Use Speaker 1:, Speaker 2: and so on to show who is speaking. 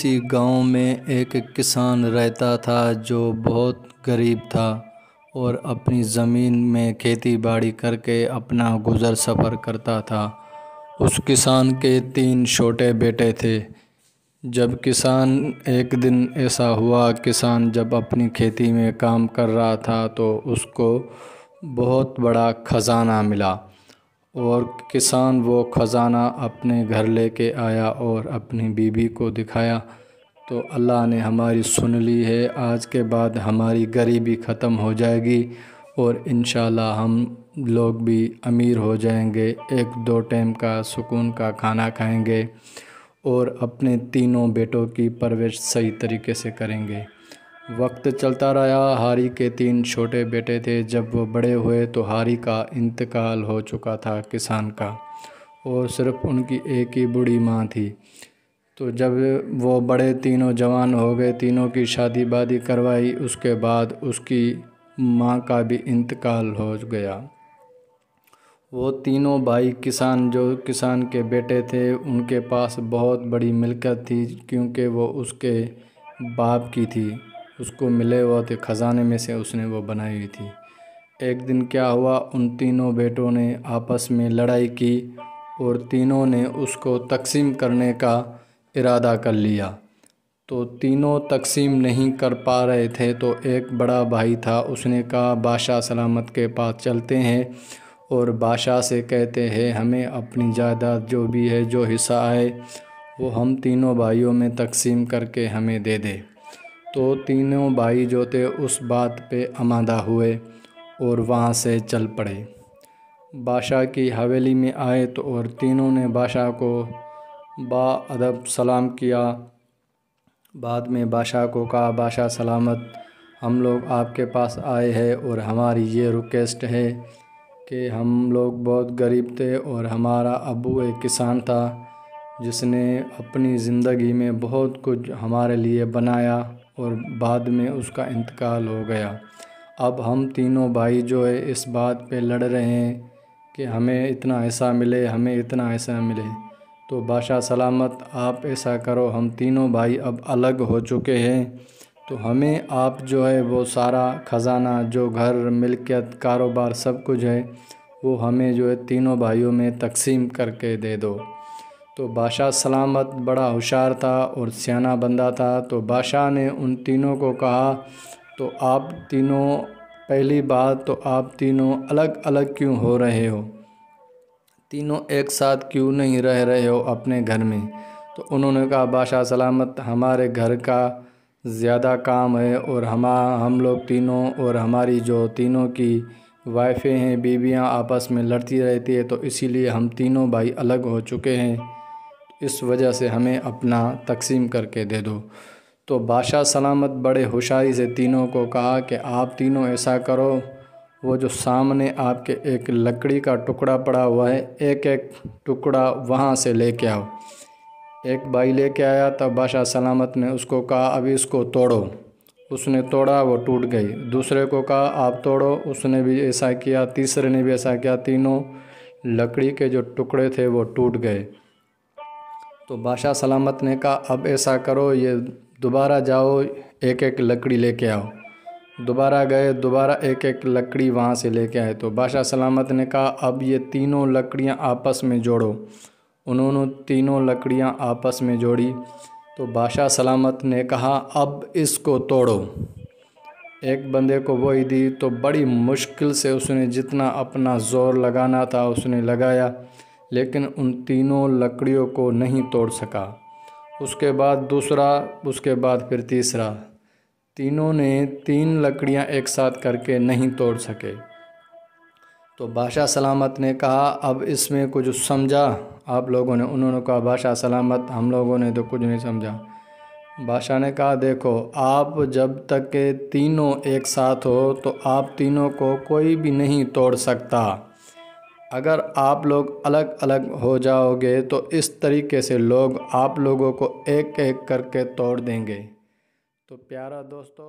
Speaker 1: سی گاؤں میں ایک کسان رہتا تھا جو بہت غریب تھا اور اپنی زمین میں کھیتی باڑی کر کے اپنا گزر سفر کرتا تھا۔ اس کسان کے 3 چھوٹے بیٹے تھے۔ جب ایک دن ایسا ہوا، کسان جب اپنی کھیتی میں کام کر رہا تھا تو اس کو بہت بڑا خزانہ ملا، اور کسان وہ خزانہ اپنے گھر لے کے آیا اور اپنی بیوی کو دکھایا تو اللہ نے ہماری سن لی ہے، آج کے بعد ہماری غریبی ختم ہو جائے گی اور انشاءاللہ ہم لوگ بھی امیر ہو جائیں گے، 1-2 ٹائم کا سکون کا کھانا کھائیں گے اور اپنے تینوں بیٹوں کی پرورش صحیح طریقے سے کریں گے۔ وقت چلتا رہا، ہاری کے 3 چھوٹے بیٹے تھے۔ جب وہ بڑے ہوئے تو ہاری کا انتقال ہو چکا تھا کسان کا، اور صرف ان کی ایک ہی بوڑھی ماں تھی۔ تو جب وہ بڑے تینوں جوان ہو گئے، تینوں کی شادی بادی کروائی، اس کے بعد اس کی ماں کا بھی انتقال ہو گیا۔ وہ تینوں بھائی کسان کے بیٹے تھے، ان کے پاس بہت بڑی ملکیت تھی، کیونکہ وہ اس کے باپ کی تھی، اس کو ملے ہوئے تھے خزانے میں سے، اس نے وہ بنائی ہوئی تھی۔ ایک دن کیا ہوا، ان تینوں بیٹوں نے آپس میں لڑائی کی اور تینوں نے اس کو تقسیم کرنے کا ارادہ کر لیا۔ تو تینوں تقسیم نہیں کر پا رہے تھے، تو ایک بڑا بھائی تھا، اس نے کہا بادشاہ سلامت کے پاس چلتے ہیں اور بادشاہ سے کہتے ہیں ہمیں اپنی جائیداد جو بھی ہے، جو حصہ آئے وہ ہم تینوں بھائیوں میں تقسیم کر کے ہمیں دے دے۔ تو تینوں بھائی جو تھے اس بات پہ آمادہ ہوئے اور وہاں سے چل پڑے۔ بادشاہ کی حویلی میں آئے تو اور تینوں نے بادشاہ کو باادب سلام کیا۔ بعد میں بادشاہ کو کہا بادشاہ سلامت، ہم لوگ آپ کے پاس آئے ہیں اور ہماری یہ ریکویسٹ ہے کہ ہم لوگ بہت غریب تھے اور ہمارا ابو ایک کسان تھا جس نے اپنی زندگی میں بہت کچھ ہمارے لیے بنایا اور بعد میں اس کا انتقال ہو گیا۔ اب ہم تینوں بھائی جو ہے اس بات پہ لڑ رہے ہیں کہ ہمیں اتنا ایسا ملے، ہمیں اتنا ایسا ملے۔ تو بادشاہ سلامت آپ ایسا کرو، ہم تینوں بھائی اب الگ ہو چکے ہیں، تو ہمیں آپ جو ہے وہ سارا خزانہ، جو گھر ملکیت کاروبار سب کچھ ہے، وہ ہمیں جو ہے تینوں بھائیوں میں تقسیم کر کے دے دو۔ تو بادشاہ سلامت بڑا ہوشیار تھا اور سیانہ بندہ تھا، تو بادشاہ نے ان تینوں کو کہا تو آپ تینوں، پہلی بات تو آپ تینوں الگ الگ کیوں ہو رہے ہو؟ تینوں ایک ساتھ کیوں نہیں رہ رہے ہو اپنے گھر میں؟ تو انہوں نے کہا بادشاہ سلامت ہمارے گھر کا زیادہ کام ہے اور ہم لوگ تینوں اور ہماری جو تینوں کی وائفیں ہیں، بیویاں آپس میں لڑتی رہتی ہے، تو اسی لیے ہم تینوں بھائی الگ ہو چکے ہیں، اس وجہ سے ہمیں اپنا تقسیم کر کے دے دو۔ تو بادشاہ سلامت بڑے ہوشیاری سے تینوں کو کہا کہ آپ تینوں ایسا کرو، وہ جو سامنے آپ کے ایک لکڑی کا ٹکڑا پڑا ہوا ہے، ایک ایک ٹکڑا وہاں سے لے کے آؤ۔ ایک بھائی لے کے آیا، تب بادشاہ سلامت نے اس کو کہا ابھی اس کو توڑو۔ اس نے توڑا، وہ ٹوٹ گئی۔ دوسرے کو کہا آپ توڑو، اس نے بھی ایسا کیا، تیسرے نے بھی ایسا کیا، تینوں لکڑی کے جو ٹکڑے تھے وہ ٹوٹ گئے۔ تو بادشاہ سلامت نے کہا اب ایسا کرو، یہ دوبارہ جاؤ، ایک ایک لکڑی لے کے آؤ۔ دوبارہ گئے، دوبارہ ایک ایک لکڑی وہاں سے لے کے آئے۔ تو بادشاہ سلامت نے کہا اب یہ تینوں لکڑیاں آپس میں جوڑو۔ انہوں نے تینوں لکڑیاں آپس میں جوڑی۔ تو بادشاہ سلامت نے کہا اب اس کو توڑو۔ ایک بندے کو وہی دی، تو بڑی مشکل سے اس نے جتنا اپنا زور لگانا تھا اس نے لگایا، لیکن ان تینوں لکڑیوں کو نہیں توڑ سکا۔ اس کے بعد دوسرا، اس کے بعد پھر تیسرا، تینوں نے 3 لکڑیاں ایک ساتھ کر کے نہیں توڑ سکے۔ تو بادشاہ سلامت نے کہا اب اس میں کچھ سمجھا آپ لوگوں نے؟ انہوں نے کہا بادشاہ سلامت ہم لوگوں نے تو کچھ نہیں سمجھا۔ بادشاہ نے کہا دیکھو، آپ جب تک کہ تینوں ایک ساتھ ہو تو آپ تینوں کو کوئی بھی نہیں توڑ سکتا۔ اگر آپ لوگ الگ الگ ہو جاؤ گے تو اس طریقے سے لوگ آپ لوگوں کو ایک ایک کر کے توڑ دیں گے۔ تو پیارا دوستو،